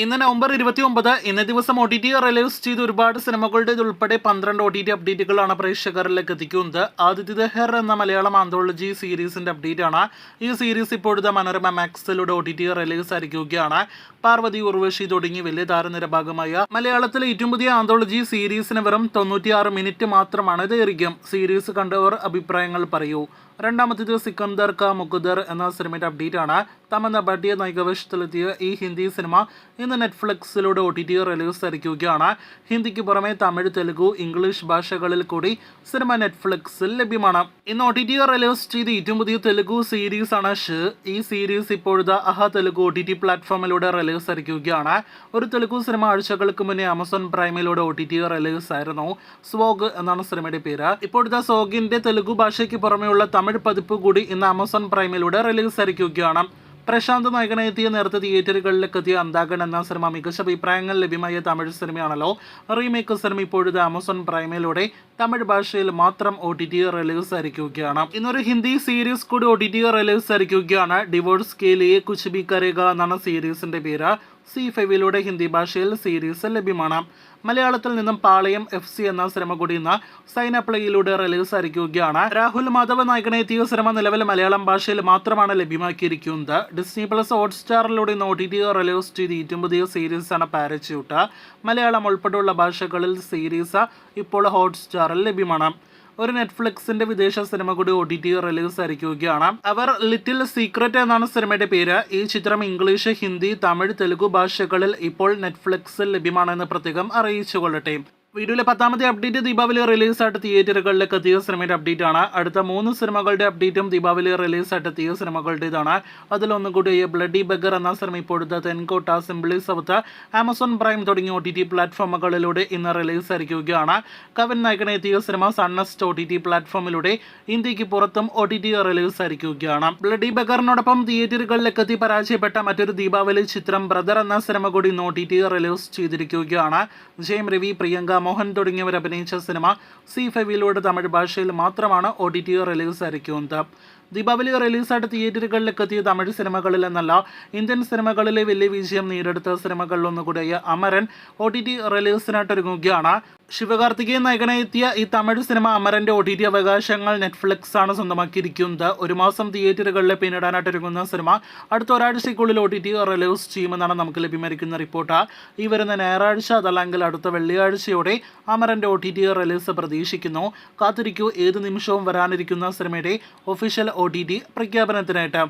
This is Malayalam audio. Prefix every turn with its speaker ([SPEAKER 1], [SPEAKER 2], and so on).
[SPEAKER 1] ഇന്ന് നവംബർ 29 ഇന്നേ ദിവസം OTT റിലീസ് ചെയ്ത ഒരുപാട് സിനിമകളുടെ ഉൾപ്പെടെ 12 OTT അപ്ഡേറ്റുകളാണ് പ്രേക്ഷകരിലേക്ക് എത്തിക്കുന്നത്. ആദ്യത്തേത് ഹെർ എന്ന മലയാളം ആന്തോളജി സീരീസിന്റെ അപ്ഡേറ്റ് ആണ്. ഈ സീരീസ് ഇപ്പോഴത്തെ മനോരമ മാക്സിലൂടെ OTT റിലീസ് ആയിരിക്കുകയാണ്. പാർവതി, ഉർവശി തുടങ്ങി വലിയ താരനിര ഭാഗമായ മലയാളത്തിലെ ഏറ്റവും പുതിയ ആന്തോളജി സീരീസിന് വെറും 96 മിനിറ്റ് മാത്രമാണ് ദൈർഘ്യം. സീരീസ് കണ്ടവർ അഭിപ്രായങ്ങൾ പറയൂ. രണ്ടാമത്തേത് സിക്കന്ദർ കാ മുഖദർ എന്ന സിനിമയുടെ അപ്ഡേറ്റ് ആണ്. തമന്ന ഭാട്ടിയ നായികവേഷത്തിലെത്തിയ ഈ ഹിന്ദി സിനിമ ഇന്ന് നെറ്റ്ഫ്ലിക്സിലൂടെ OTT റിലീസ് ആയിരിക്കുകയാണ്. ഹിന്ദിക്ക് പുറമെ തമിഴ്, തെലുഗു, ഇംഗ്ലീഷ് ഭാഷകളിൽ കൂടി സിനിമ നെറ്റ്ഫ്ലിക്സിൽ ലഭ്യമാണ്. ഇന്ന് OTT റിലീസ് ചെയ്ത ഏറ്റവും പുതിയ തെലുഗു സീരീസ് ആണ് ഷ്. ഈ സീരീസ് ഇപ്പോഴത്തെ തെലുഗു OTT പ്ലാറ്റ്ഫോമിലൂടെ റിലീസ് ആയിരിക്കുകയാണ്. ഒരു തെലുഗു സിനിമ ആഴ്ചകൾക്ക് മുന്നേ ആമസോൺ പ്രൈമിലൂടെ OTT റിലീസ് ആയിരുന്നു. സ്വോഗ് എന്നാണ് സിനിമയുടെ പേര്. ഇപ്പോഴത്തെ സോഗിന്റെ തെലുഗു ഭാഷയ്ക്ക് പുറമെയുള്ള തമിഴ് പതിപ്പ് കൂടി ഇന്ന് ആമസോൺ പ്രൈമിലൂടെ റിലീസ് ആയിരിക്കുകയാണ്. പ്രശാന്ത് നായകനെത്തിയ നേരത്തെ തിയേറ്ററുകളിലേക്ക് എത്തിയ അന്താഗൺ എന്ന സിനിമ മികച്ച അഭിപ്രായങ്ങൾ ലഭ്യമായ തമിഴ് സിനിമയാണല്ലോ. റീമേക്ക് സിനിമ ഇപ്പോഴത്തെ ആമസോൺ പ്രൈമിലൂടെ തമിഴ് ഭാഷയിൽ മാത്രം OTT റിലീസ് ആയിരിക്കുകയാണ്. ഇന്നൊരു ഹിന്ദി സീരീസ് കൂടി OTT റിലീസ് ആയിരിക്കുകയാണ്. ഡിവോഴ്സ് കെ ലിയെ കുച്ച് ഭി കരേഗ എന്നാണ് സീരീസിന്റെ പേര്. C5ലൂടെ ഹിന്ദി ഭാഷയിൽ സീരീസ് ലഭ്യമാണ്. മലയാളത്തിൽ നിന്നും പാളയം FC എന്ന സിനിമ കൂടി ഇന്ന് സൈന പ്ലേയിലൂടെ റിലീസ് ആയിരിക്കുകയാണ്. രാഹുൽ മാധവ് നായകനെത്തിയ സിനിമ നിലവിൽ മലയാളം ഭാഷയിൽ മാത്രമാണ് ലഭ്യമാക്കിയിരിക്കുന്നത്. ഡിസ്നി പ്ലസ് ഹോട്ട്സ്റ്റാറിലൂടെ ഇന്ന് OTT റിലീസ് ചെയ്ത ഏറ്റവും പുതിയ സീരീസാണ് പാരച്യൂട്ട്. മലയാളം ഉൾപ്പെടെയുള്ള ഭാഷകളിൽ സീരീസ് ഇപ്പോൾ ഹോട്ട്സ്റ്റാറിൽ ലഭ്യമാണ്. ഒരു നെറ്റ്ഫ്ലിക്സിന്റെ വിദേശ സിനിമ കൂടി OTT റിലീസ് ആയിരിക്കുകയാണ്. അവർ ലിറ്റിൽ സീക്രറ്റ് എന്നാണ് സിനിമയുടെ പേര്. ഈ ചിത്രം ഇംഗ്ലീഷ്, ഹിന്ദി, തമിഴ്, തെലുഗു ഭാഷകളിൽ ഇപ്പോൾ നെറ്റ്ഫ്ലിക്സിൽ ലഭ്യമാണെന്ന് പ്രത്യേകം അറിയിച്ചുകൊള്ളട്ടെ. വീഡിയോയിലെ 10ാമത്തെ അപ്ഡേറ്റ് ദീപാവലി റിലീസായിട്ട് തിയേറ്ററുകളിലേക്ക് എത്തിയ സിനിമയുടെ അപ്ഡേറ്റ് ആണ്. അടുത്ത 3 സിനിമകളുടെ അപ്ഡേറ്റും ദീപാവലി റിലീസായിട്ട് എത്തിയ സിനിമകളുടേതാണ്. അതിലൊന്നുകൂടി ബ്ലഡി ബഗർ എന്ന സിനിമ ഇപ്പോഴത്തെ Tentkotta, simply south, Amazon prime തുടങ്ങിയ OTT പ്ലാറ്റ്ഫോമുകളിലൂടെ ഇന്ന് റിലീസ് ആയിരിക്കുകയാണ്. കവിൻ നായകനെ എത്തിയ സിനിമ സൺനെസ്റ്റ് OTT പ്ലാറ്റ്ഫോമിലൂടെ ഇന്ത്യക്ക് പുറത്തും OTT റിലീസ് ആയിരിക്കുകയാണ്. ബ്ലഡി ബഗറിനോടൊപ്പം തിയേറ്ററുകളിലേക്ക് എത്തി പരാജയപ്പെട്ട മറ്റൊരു ദീപാവലി ചിത്രം ബ്രദർ എന്ന സിനിമ കൂടി ഇന്ന് OTT റിലീസ് ചെയ്തിരിക്കുകയാണ്. ജയം രവി, പ്രിയങ്ക മോഹൻ തുടങ്ങിയവർ അഭിനയിച്ച സിനിമ C5ലൂടെ തമിഴ് ഭാഷയിൽ മാത്രമാണ് OTT റിലീസ് ആയിരിക്കുന്നത്. ദീപാവലി റിലീസായിട്ട് തിയേറ്ററുകളിലേക്ക് എത്തിയ തമിഴ് സിനിമകളിൽ എന്നല്ല, ഇന്ത്യൻ സിനിമകളിലെ വലിയ വിജയം നേടിയെടുത്ത സിനിമകളിലൊന്നുകൂടിയ അമരൻ OTT റിലീസിനായിട്ട് ഒരുങ്ങുകയാണ്. ശിവകാർത്തികേയൻ നായകനെ എത്തിയ ഈ തമിഴ് സിനിമ അമരന്റെ OTT അവകാശങ്ങൾ നെറ്റ്ഫ്ലിക്സ് ആണ് സ്വന്തമാക്കിയിരിക്കുന്നത്. ഒരു മാസം തിയേറ്ററുകളിൽ പിന്നിടാനായിട്ട് ഒരുങ്ങുന്ന സിനിമ അടുത്ത ഒരാഴ്ചയ്ക്കുള്ളിൽ OTT റിലീസ് ചെയ്യുമെന്നാണ് നമുക്ക് ലഭ്യമായിരിക്കുന്ന റിപ്പോർട്ട്. ഈ വരുന്ന ഞായറാഴ്ച അതല്ലെങ്കിൽ അടുത്ത വെള്ളിയാഴ്ചയോടെ അമരന്റെ OTT റിലീസ് പ്രതീക്ഷിക്കുന്നു. കാത്തിരിക്കൂ, ഏത് നിമിഷവും വരാനിരിക്കുന്ന സിനിമയുടെ ഒഫീഷ്യൽ OTT പ്രഖ്യാപനത്തിനായിട്ട്.